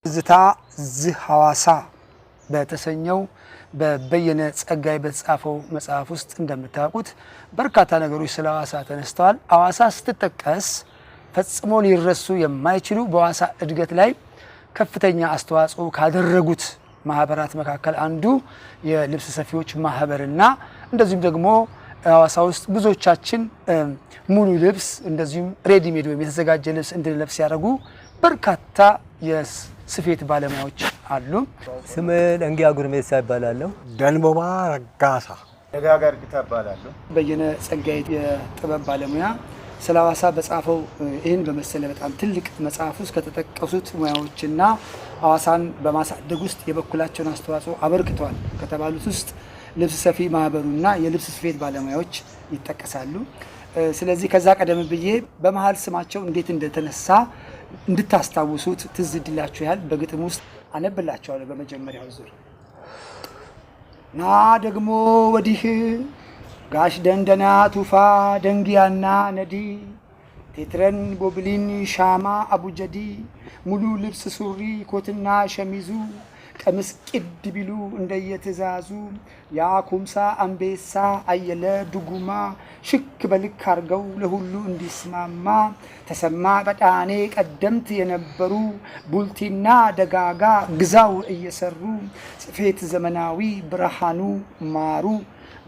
ዝታ ዝሐዋሳ በተሰኘው በበየነ ጸጋይ በተጻፈው መጽሐፍ ውስጥ እንደምታውቁት በርካታ ነገሮች ስለ ሐዋሳ ተነስተዋል። ሐዋሳ ስትጠቀስ ፈጽሞ ሊረሱ የማይችሉ በሐዋሳ እድገት ላይ ከፍተኛ አስተዋጽኦ ካደረጉት ማህበራት መካከል አንዱ የልብስ ሰፊዎች ማህበርና እንደዚሁም ደግሞ ሐዋሳ ውስጥ ብዙዎቻችን ሙሉ ልብስ እንደዚሁም ሬዲ ሜድ ወይም የተዘጋጀ ልብስ እንድንለብስ ያደርጉ በርካታ የስፌት ባለሙያዎች አሉ። ስሜ ደንጊያ ጉርሜሳ ይባላል። ደንቦባ ረጋሳ ደጋጋር ይባላል። በየነ ጸጋይ የጥበብ ባለሙያ ስለ ሐዋሳ በጻፈው ይህን በመሰለ በጣም ትልቅ መጽሐፍ ውስጥ ከተጠቀሱት ሙያዎችና ሐዋሳን በማሳደግ ውስጥ የበኩላቸውን አስተዋጽኦ አበርክተዋል ከተባሉት ውስጥ ልብስ ሰፊ ማህበሩና የልብስ ስፌት ባለሙያዎች ይጠቀሳሉ። ስለዚህ ከዛ ቀደም ብዬ በመሃል ስማቸው እንዴት እንደተነሳ እንድታስታውሱት ትዝ ይላችሁ ያህል በግጥም ውስጥ አነብላችኋለሁ። በመጀመሪያው ዙር ና ደግሞ ወዲህ ጋሽ ደንደና ቱፋ ደንጊያና ነዲ ቴትረን ቦብሊን ሻማ አቡጀዲ ሙሉ ልብስ ሱሪ ኮትና ሸሚዙ ቀሚስ ቅድ ቢሉ እንደየትእዛዙ ያ ኩምሳ አንቤሳ አየለ ዱጉማ ሽክ በልክ አርገው ለሁሉ እንዲስማማ ተሰማ በጣኔ ቀደምት የነበሩ ቡልቲና ደጋጋ ግዛው እየሰሩ ስፌት ዘመናዊ ብርሃኑ ማሩ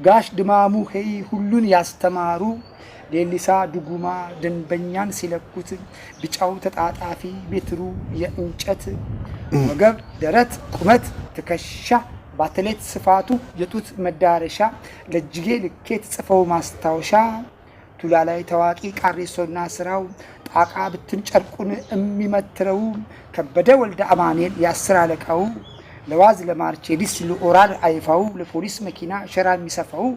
ጋሽ ድማሙ ሄይ ሁሉን ያስተማሩ ሌሊሳ ዱጉማ ደንበኛን ሲለኩት ቢጫው ተጣጣፊ ቤትሩ የእንጨት ወገብ ደረት ቁመት ትከሻ ባተሌት ስፋቱ የጡት መዳረሻ ለጅጌ ልኬት ጽፈው ማስታወሻ ቱላ ላይ ታዋቂ ቃሪሶና ስራው ጣቃ ብትን ጨርቁን የሚመትረው ከበደ ወልደ አማኑኤል ያስር አለቃው ለዋዝ ለማርቼዲስ ለኦራል አይፋው ለፖሊስ መኪና ሸራ የሚሰፋው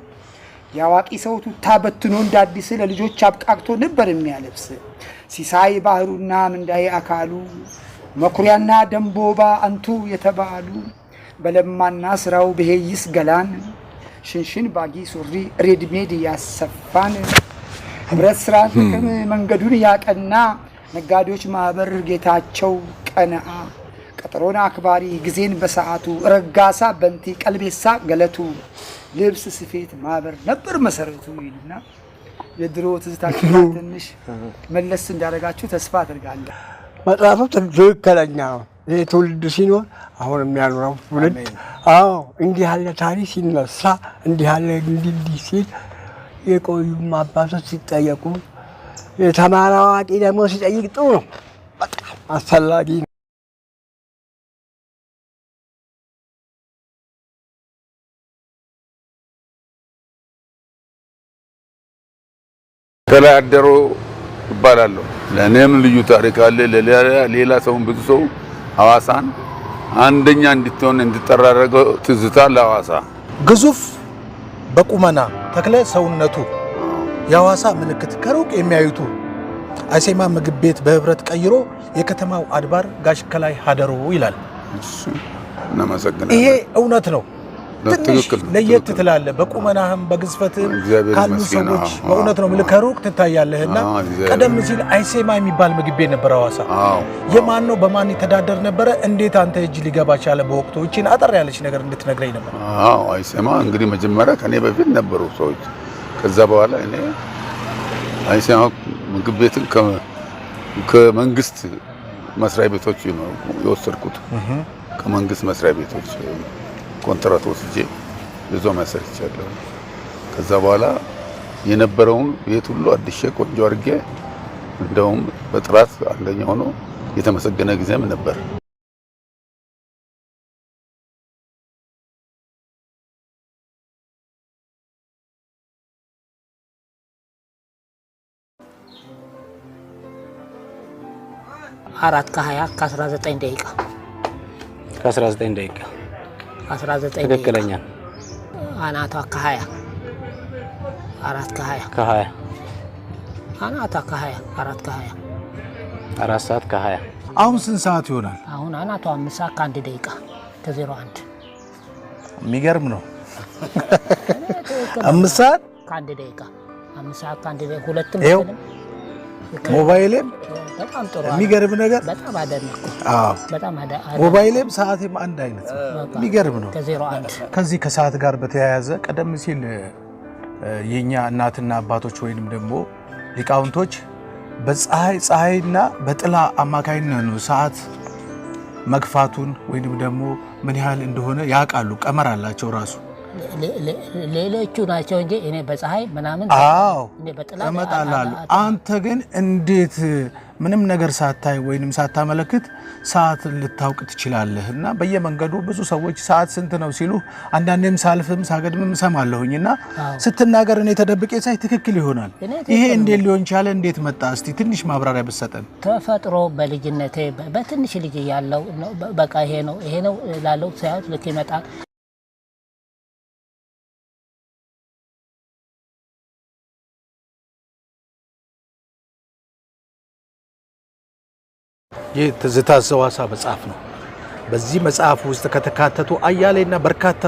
ያዋቂ ሰው ቱታ በትኖ እንዳዲስ ለልጆች አብቃቅቶ ነበር የሚያለብስ ሲሳይ ባህሩና ምንዳይ አካሉ መኩሪያና ደንቦባ አንቱ የተባሉ በለማና ስራው በሄይስ ገላን ሽንሽን ባጊ ሱሪ ሬድሜድ ያሰፋን ህብረት ስራ ጥቅም መንገዱን ያቀና ነጋዴዎች ማህበር ጌታቸው ቀነአ ቀጠሮና አክባሪ ጊዜን በሰዓቱ ረጋሳ በንቲ ቀልቤሳ ገለቱ ልብስ ስፌት ማህበር ነበር መሰረቱ ይልና የድሮ ትዝታችን ትንሽ መለስ እንዳደረጋችሁ ተስፋ አድርጋለሁ። መጽሐፉ ትክክለኛ ነው። ይሄ ትውልድ ሲኖር አሁን የሚያኖረው ትውልድ እንዲህ ያለ ታሪክ ሲነሳ እንዲህ ያለ እንዲህ ሲል የቆዩ አባቶች ሲጠየቁ የተማረ አዋቂ ደግሞ ሲጠይቅ ጥሩ ነው። በጣም አስፈላጊ ነው። ከላይ አደሮ ይባላለሁ። ለኔም ልዩ ታሪክ አለ። ለሌላ ሰውም ብዙ ሰው ሐዋሳን አንደኛ እንድትሆን እንድትጠራረገው ትዝታ ለሐዋሳ ግዙፍ በቁመና ተክለ ሰውነቱ የሐዋሳ ምልክት ከሩቅ የሚያዩቱ አይሴማ ምግብ ቤት በህብረት ቀይሮ የከተማው አድባር ጋሽ ከላይ ሀደሮ ይላል። እናመሰግናለን። ይሄ እውነት ነው። ትንሽ ለየት ትላለ በቁመናህም በግዝፈትም ካሉ ሰዎች በእውነት ነው ምልክ ከሩቅ ትታያለህና ቀደም ሲል አይሴማ የሚባል ምግብ ቤት ነበር ሐዋሳ። የማን ነው በማን ይተዳደር ነበር? እንዴት አንተ እጅ ሊገባ ቻለ? በወቅቱ እቺን አጠር ያለች ነገር እንድትነግረኝ ነበር። አይሴማ እንግዲህ መጀመሪያ ከኔ በፊት ነበሩ ሰዎች። ከዛ በኋላ እኔ አይሴማ ምግብ ቤትን ከመንግስት መስሪያ ቤቶች ነው የወሰድኩት። ከመንግስት መስሪያ ቤቶች ኮንትራት ወስጄ ብዙ ማሰርቻለሁ። ከዛ በኋላ የነበረውን ቤት ሁሉ አዲስ ቆንጆ አድርጌ እንደውም በጥራት አንደኛ ሆኖ የተመሰገነ ጊዜም ነበር። አራት ከ20 ከ19 ደቂቃ ከ19 ደቂቃ 19 ትክክለኛ አናቷ ከ20 4 ከ20 ከ20 አናቷ ከ20 4 ከ20 4 ሰዓት ከ20 አሁን ስንት ሰዓት ይሆናል? አሁን አናቷ 5 ሰዓት ከ1 ደቂቃ ከ01 የሚገርም ነው። 5 ሰዓት ከ1 ደቂቃ 5 ሰዓት ከ1 ደቂቃ ሁለቱም ሞባይልም በጣም ጥሩ የሚገርም ነገር በጣም አደነኩ። አዎ በጣም ሞባይልም ሰዓትም አንድ አይነት ነው። የሚገርም ነው። ከ01 ከዚህ ከሰዓት ጋር በተያያዘ ቀደም ሲል የኛ እናትና አባቶች ወይንም ደግሞ ሊቃውንቶች ፀሐይና በጥላ አማካይነት ነው ሰዓት መግፋቱን ወይንም ደግሞ ምን ያህል እንደሆነ ያውቃሉ። ቀመር አላቸው ራሱ ሌሎቹ ናቸው እንጂ እኔ በፀሐይ ምናምን እኔ በጥላ እመጣለሁ። አንተ ግን እንዴት ምንም ነገር ሳታይ ወይንም ሳታመለክት ሰዓት ልታውቅ ትችላለህ? እና በየመንገዱ ብዙ ሰዎች ሰዓት ስንት ነው ሲሉ አንዳንዴም ሳልፍም ሳገድምም ሰማለሁኝና ስትናገር እኔ ተደብቄ ሳይ ትክክል ይሆናል። ይሄ እንዴት ሊሆን ቻለ? እንዴት መጣ? እስቲ ትንሽ ማብራሪያ ብትሰጠን። ተፈጥሮ በልጅነቴ በትንሽ ልጅ ያለው በቃ ይሄ ነው ላለው ሰዓት ልክ ይመጣል። ይህ ትዝታ ዘዋሳ መጽሐፍ ነው። በዚህ መጽሐፍ ውስጥ ከተካተቱ አያሌና በርካታ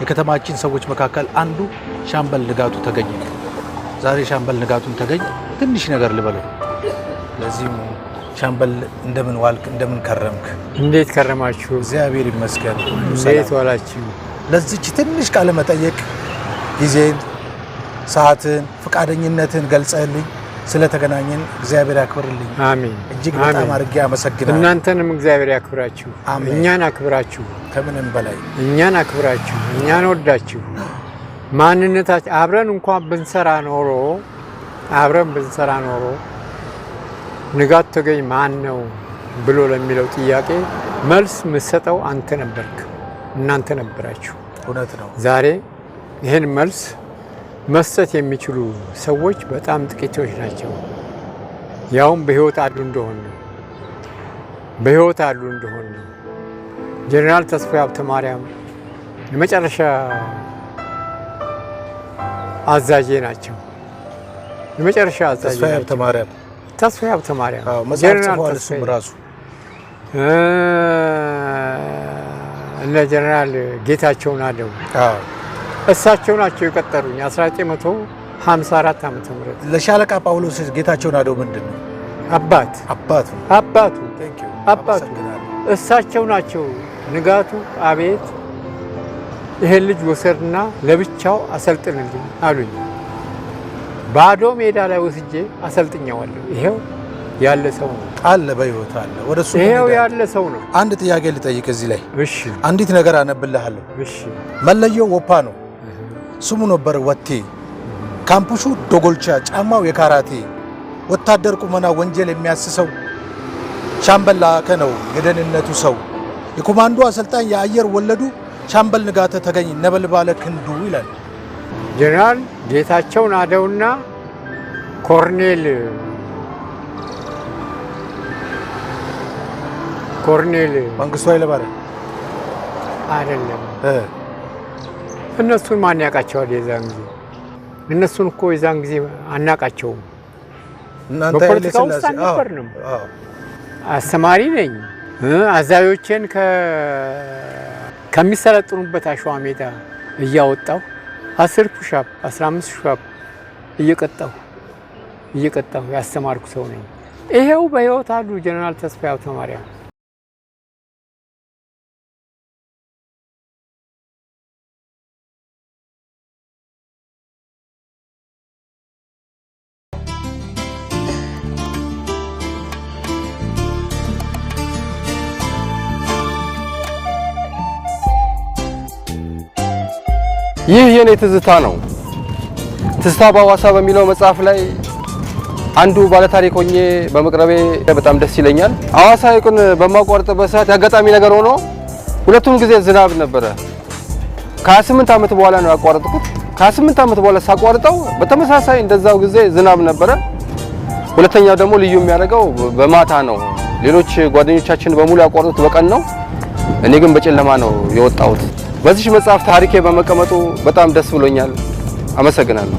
የከተማችን ሰዎች መካከል አንዱ ሻምበል ንጋቱ ተገኘ። ዛሬ ሻምበል ንጋቱን ተገኝ ትንሽ ነገር ልበለው። ለዚህም ሻምበል እንደምን ዋልክ? እንደምን ከረምክ? እንዴት ከረማችሁ? እግዚአብሔር ይመስገን። እንዴት ዋላችሁ? ለዚች ትንሽ ቃለ መጠየቅ ጊዜን፣ ሰዓትን፣ ፈቃደኝነትን ገልጸልኝ ስለተገናኘን እግዚአብሔር ያክብርልኝ። አሜን። እጅግ በጣም አድርጌ አመሰግናለሁ። እናንተንም እግዚአብሔር ያክብራችሁ። እኛን አክብራችሁ፣ ከምንም በላይ እኛን አክብራችሁ፣ እኛን ወዳችሁ ማንነታችን አብረን እንኳን ብንሰራ ኖሮ ንጋቱ ተገኝ ማን ነው ብሎ ለሚለው ጥያቄ መልስ የምትሰጠው አንተ ነበርክ፣ እናንተ ነበራችሁ። እውነት ነው። ዛሬ ይህን መልስ መስጠት የሚችሉ ሰዎች በጣም ጥቂቶች ናቸው። ያውም በህይወት አሉ እንደሆነ ጀነራል ተስፋዬ ሀብተማርያም የመጨረሻ አዛዤ ናቸው። ተስፋዬ ሀብተማርያም ጀነራል ተስፋዬ ራሱ እነ ጀነራል ጌታቸው ናደው እሳቸው ናቸው የቀጠሩኝ 1954 ዓመተ ምህረት ለሻለቃ ጳውሎስ ጌታቸው ናደው ምንድነው? አባቱ እሳቸው ናቸው። ንጋቱ አቤት ይሄን ልጅ ወሰድና ለብቻው አሰልጥንልኝ አሉኝ። ባዶ ሜዳ ላይ ወስጄ አሰልጥኛዋለሁ። ይሄው ያለ ሰው ነው አለ፣ በህይወት አለ። ወደሱ ይሄው ያለ ሰው ነው። አንድ ጥያቄ ልጠይቅ እዚህ ላይ። እሺ፣ አንዲት ነገር አነብልሃለሁ። እሺ። መለየው ወፓ ነው፣ ስሙ ነበር ወቴ፣ ካምፑሹ ዶጎልቻ፣ ጫማው የካራቴ፣ ወታደር ቁመና ወንጀል የሚያስሰው ሻምበል ላከ ነው የደህንነቱ ሰው፣ የኮማንዶ አሰልጣኝ የአየር ወለዱ ሻምበል ንጋቱ ተገኝ ነበልባለ ክንዱ ይላል። ጀነራል ጌታቸው ናደውና ኮርኔል መንግስቱ ኃይለማርያም አይደለም። እነሱን ማን ያውቃቸዋል? የዛን ጊዜ እነሱን እኮ የዛን ጊዜ አናውቃቸውም። በፖለቲካ ውስጥ አልነበርንም። አስተማሪ ነኝ። አዛዦቼን ከሚሰለጥኑበት አሸዋ ሜዳ እያወጣሁ 10 ፑሻፕ 15 ፑሻፕ እየቀጣሁ ያስተማርኩ ሰው ነኝ። ይሄው በህይወት አሉ ጀነራል ተስፋዬ ሀብተማርያም። ይህ የኔ ትዝታ ነው። ትዝታ በሐዋሳ በሚለው መጽሐፍ ላይ አንዱ ባለታሪክ ሆኜ በመቅረቤ በጣም ደስ ይለኛል። ሐዋሳ ሐይቁን በማቋረጥበት ሰዓት ያጋጣሚ ነገር ሆኖ ሁለቱም ጊዜ ዝናብ ነበረ። ከ28 ዓመት በኋላ ነው ያቋረጥኩት። ከ28 ዓመት በኋላ ሳቋርጠው በተመሳሳይ እንደዛው ጊዜ ዝናብ ነበረ። ሁለተኛው ደግሞ ልዩ የሚያደርገው በማታ ነው። ሌሎች ጓደኞቻችን በሙሉ ያቋረጡት በቀን ነው። እኔ ግን በጨለማ ነው የወጣሁት። በዚህ መጽሐፍ ታሪኬ በመቀመጡ በጣም ደስ ብሎኛል። አመሰግናለሁ።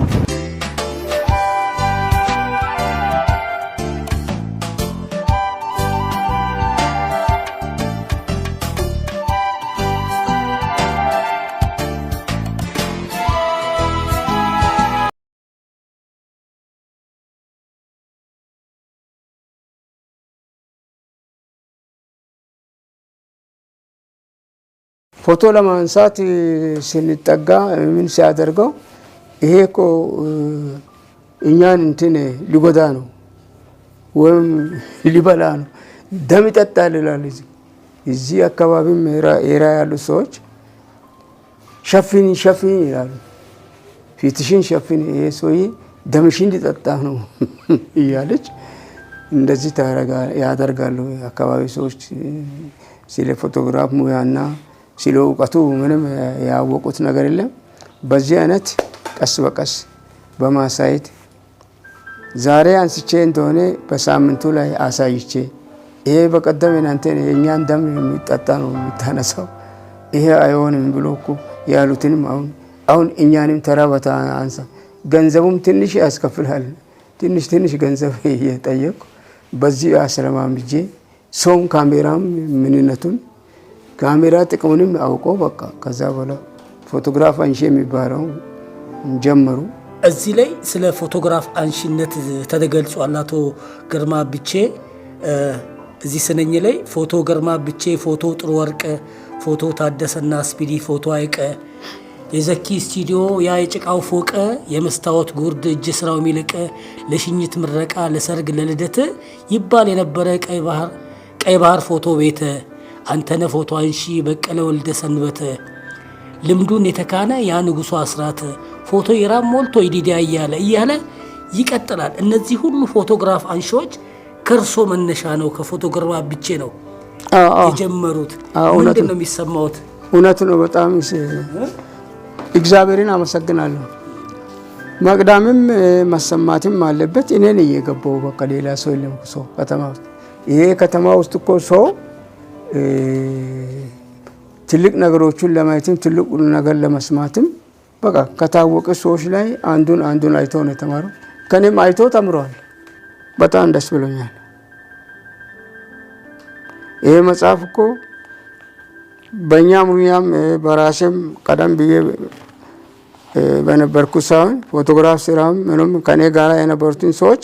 ፎቶ ለማንሳት ስንጠጋ ምን ሲያደርገው ይሄ እኮ እኛን እንትን ሊጎዳ ነው ወይም ሊበላ ነው ደም ይጠጣል ይላል። እዚህ አካባቢም ኤራ ያሉ ሰዎች ሸፍኝ ይላሉ። ፊትሽን ሸፍኝ ይሄ ሰውዬ ደምሽን ሊጠጣ ነው እያለች እንደዚህ ያደርጋሉ። አካባቢ ሰዎች ስለ ፎቶግራፍ ሙያና ስለ እውቀቱ ምንም ያወቁት ነገር የለም። በዚህ አይነት ቀስ በቀስ በማሳየት ዛሬ አንስቼ እንደሆነ በሳምንቱ ላይ አሳይቼ ይሄ በቀደም እናንተ የኛን ደም የሚጠጣ ነው የሚታነሳው ይሄ አይሆንም ብሎ እኮ ያሉትንም አሁን እኛንም ተራበታ አንሳ ገንዘቡም ትንሽ ያስከፍላል። ትንሽ ገንዘብ እየጠየቁ በዚህ አስለማምጄ ሰውም ካሜራም ምንነቱን ካሜራ ጥቅሙንም አውቆ በቃ ከዛ በኋላ ፎቶግራፍ አንሺ የሚባለው ጀመሩ። እዚህ ላይ ስለ ፎቶግራፍ አንሺነት ተገልጿል። አቶ ግርማ ብቼ እዚህ ስነኝ ላይ ፎቶ ግርማ ብቼ፣ ፎቶ ጥሩ ወርቅ፣ ፎቶ ታደሰና ስፒዲ፣ ፎቶ አይቀ፣ የዘኪ ስቱዲዮ፣ ያ የጭቃው ፎቀ፣ የመስታወት ጉርድ፣ እጅ ስራው የሚልቀ፣ ለሽኝት ምረቃ፣ ለሰርግ ለልደት ይባል የነበረ ቀይ ባህር ፎቶ ቤተ፣ አንተነ ፎቶ አንሺ፣ በቀለ ወልደ ሰንበተ፣ ልምዱን የተካነ ያ ንጉሱ አስራት፣ ፎቶ የራም ሞልቶ ይዲዲያ እያለ ይቀጥላል። እነዚህ ሁሉ ፎቶግራፍ አንሺዎች ከርሶ መነሻ ነው፣ ከፎቶ ግርማ ብቼ ነው የጀመሩት። ምንድን ነው የሚሰማውት? እውነት ነው። በጣም እግዚአብሔርን አመሰግናለሁ። መቅዳምም መሰማትም አለበት። እኔን እየገባው በቃ ሌላ ሰው የለም። ሰው ከተማ ውስጥ ይሄ ከተማ ውስጥ እኮ ሰው ትልቅ ነገሮችን ለማየትም ትልቅ ነገር ለመስማትም በቃ ከታወቀ ሰዎች ላይ አንዱን አይቶ ነው የተማረው። ከኔም አይቶ ተምሯል። በጣም ደስ ብሎኛል። ይሄ መጽሐፍ እኮ በእኛ ሙያም በራሴም ቀደም ብዬ በነበርኩ ሳይሆን ፎቶግራፍ ስራም ምንም ከኔ ጋር የነበሩትን ሰዎች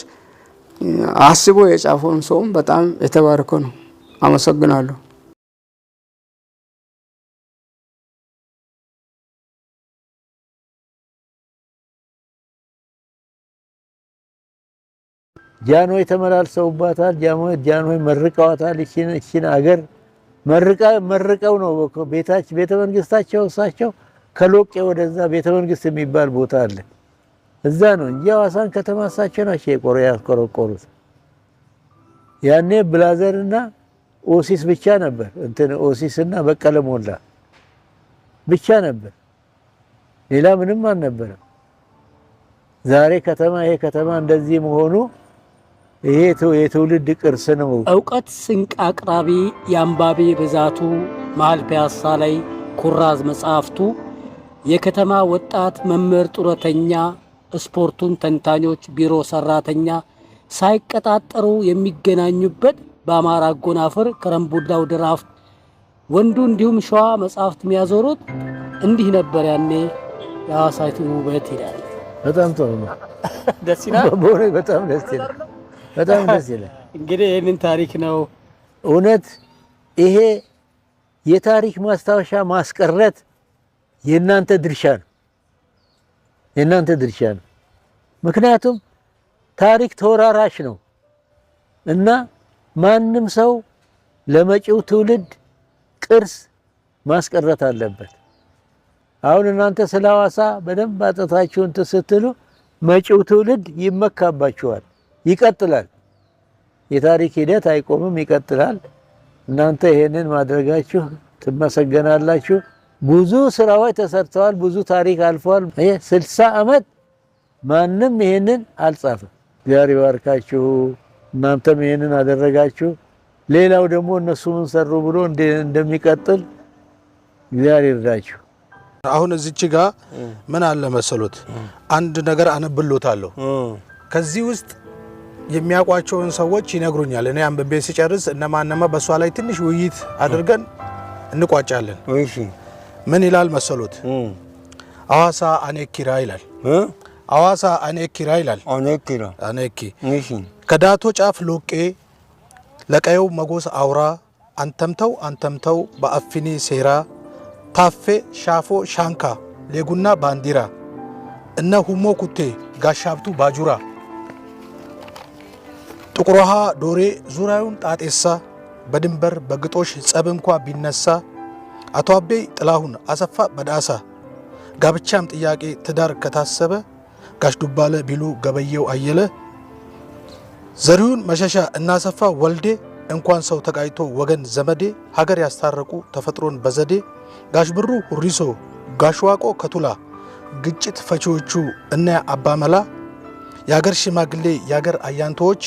አስቦ የጻፈውን ሰውም በጣም የተባረከ ነው። አመሰግናለሁ። ጃንሆይ ተመላልሰውባታል። ጃንሆይ መርቀዋታል። እቺን አገር መርቀው ነው ቤተ መንግስታቸው። እሳቸው ከሎቄ ወደዛ ቤተ መንግስት የሚባል ቦታ አለ። እዛ ነው እንጂ ሐዋሳን ከተማ እሳቸው ናቸው ያስቆረቆሩት። ያኔ ብላዘርና ኦሲስ ብቻ ነበር። ኦሲስና በቀለ ሞላ ብቻ ነበር። ሌላ ምንም አልነበረም። ዛሬ ይሄ ከተማ እንደዚህ መሆኑ ይሄ የትውልድ ቅርስ ነው። እውቀት ስንቅ አቅራቢ የአንባቢ ብዛቱ መሀል ፒያሳ ላይ ኩራዝ መጽሐፍቱ የከተማ ወጣት መምህር ጡረተኛ ስፖርቱን ተንታኞች ቢሮ ሰራተኛ ሳይቀጣጠሩ የሚገናኙበት በአማራ አጎናፍር ከረምቡላው ድራፍት ወንዱ እንዲሁም ሸዋ መጽሐፍት የሚያዞሩት እንዲህ ነበር ያኔ የሐዋሳይቱ ውበት ይላል። በጣም ጥሩ ነው። ደስ ይላል። በጣም ደስ ይላል። በጣም ደስ ይላል። እንግዲህ ይህንን ታሪክ ነው እውነት ይሄ የታሪክ ማስታወሻ ማስቀረት የእናንተ ድርሻ ነው። የእናንተ ድርሻ ነው። ምክንያቱም ታሪክ ተወራራሽ ነው እና ማንም ሰው ለመጪው ትውልድ ቅርስ ማስቀረት አለበት። አሁን እናንተ ስለ ሐዋሳ በደንብ አጥታችሁን ስትሉ መጪው ትውልድ ይመካባችኋል። ይቀጥላል። የታሪክ ሂደት አይቆምም፣ ይቀጥላል። እናንተ ይሄንን ማድረጋችሁ ትመሰገናላችሁ። ብዙ ስራዎች ተሰርተዋል። ብዙ ታሪክ አልፏል። 60 ዓመት ማንም ይሄንን አልጻፈም። እግዚአብሔር ይባርካችሁ። እናንተም ይሄንን አደረጋችሁ። ሌላው ደግሞ እነሱ ምን ሰሩ ብሎ እንደሚቀጥል እግዚአብሔር ይርዳችሁ። አሁን እዚች ጋር ምን አለ መሰሉት፣ አንድ ነገር አነብሎታለሁ። ከዚህ ውስጥ የሚያውቋቸውን ሰዎች ይነግሩኛል። እኔ አንብቤ ሲጨርስ እነማነማ በሷ ላይ ትንሽ ውይይት አድርገን እንቋጫለን። እሺ ምን ይላል መሰሉት? ሐዋሳ አኔኪራ ይላል። ሐዋሳ አኔኪራ ይላል። አኔኪ ከዳቶ ጫፍ ሎቄ ለቀየው መጎስ አውራ አንተምተው በአፍኒ ሴራ ታፌ ሻፎ ሻንካ ሌጉና ባንዲራ እነ ሁሞ ኩቴ ጋሻብቱ ባጁራ ጥቁር ውሃ ዶሬ ዙሪያውን ጣጤሳ በድንበር በግጦሽ ጸብ እንኳ ቢነሳ አቶ አቤ ጥላሁን አሰፋ በዳሳ ጋብቻም ጥያቄ ትዳር ከታሰበ ጋሽ ዱባለ ቢሉ ገበየው አየለ ዘሪሁን መሸሻ እናሰፋ ወልዴ እንኳን ሰው ተጋይቶ ወገን ዘመዴ ሀገር ያስታረቁ ተፈጥሮን በዘዴ ጋሽ ብሩ ሁሪሶ ጋሽ ዋቆ ከቱላ ግጭት ፈቺዎቹ እነ አባመላ የሀገር ሽማግሌ የሀገር አያንቶች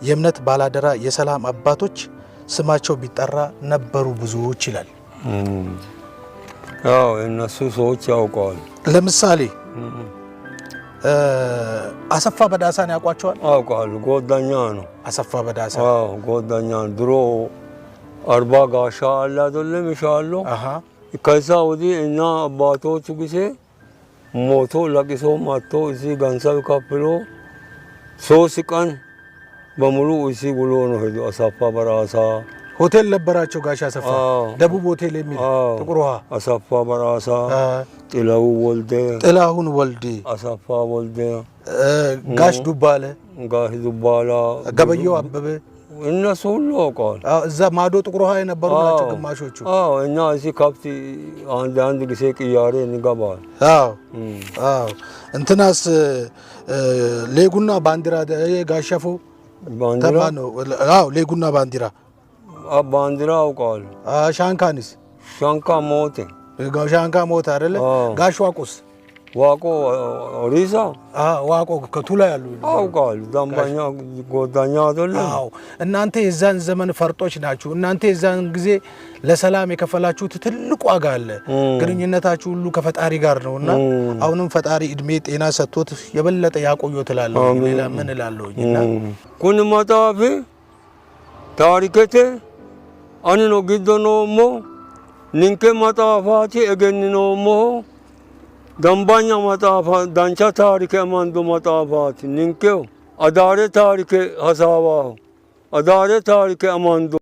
የእምነት ባላደራ የሰላም አባቶች ስማቸው ቢጠራ ነበሩ ብዙዎች ይላል። ያው እነሱ ሰዎች ያውቀዋል። ለምሳሌ አሰፋ በዳሳን ያውቋቸዋል? አውቃሉ። ጓደኛ ነው አሰፋ በዳሳ። አዎ ጓደኛ ድሮ 40 ጋሻ አለ አይደለም ይሻለው። ከዛ ወዲህ እና አባቶቹ ጊዜ ሞቶ ለቅሶ መጥቶ እዚህ ገንዘብ ከፍሎ 3 ቀን በሙሉ እዚህ ውሎ ነው ሄዶ አሰፋ በራሳ ሆቴል ነበራቸው። ጋሽ አሰፋ ደቡብ ሆቴል የሚል ጥቁር ውሃ አሰፋ በራሳ ጥላሁን ወልዴ አሰፋ ወልዴ ጋሽ ዱባለ ገበየው አበበ እነሱ ሁሉ አውቀዋል። እዛ ማዶ ጥቁር ውሃ የነበሩ ናቸው ግማሾቹ። እኛ እዚህ ከብት አንድ ጊዜ ቅያሬ እንገባል። እንትናስ ሌጉና ባንዲራ ጋሸፉ ባንዲራ ነው። ሌጉና ባንዲራ አውቀዋል። ሻንካንስ ሻንካ ሞተ። ሻንካ ሞተ አይደለ? ጋሽ ዋቆስ ዋቆ ሪሳ ዋቆ ከቱላ ያሉ አውቃሉ። ደንበኛ ጓደኛ አይደለ? እናንተ የዛን ዘመን ፈርጦች ናችሁ። እናንተ የዛን ጊዜ ለሰላም የከፈላችሁት ትልቅ ዋጋ አለ። ግንኙነታችሁ ሁሉ ከፈጣሪ ጋር ነውና አሁንም ፈጣሪ እድሜ ጤና ሰጥቶት የበለጠ ያቆየው ትላለሁ። ሌላ ምን እላለሁኝና ኩን መጣፊ ታሪከቴ አንኖ ግዶኖሞ ንንከ መጣፋቲ እገንኖሞ ደንባኛ መጣፋ ዳንቻ ታሪከ ማንዶ መጣፋቲ ንንከው አዳሬ ታሪከ ሀሳባሁ አዳሬ ታሪከ አማንዶ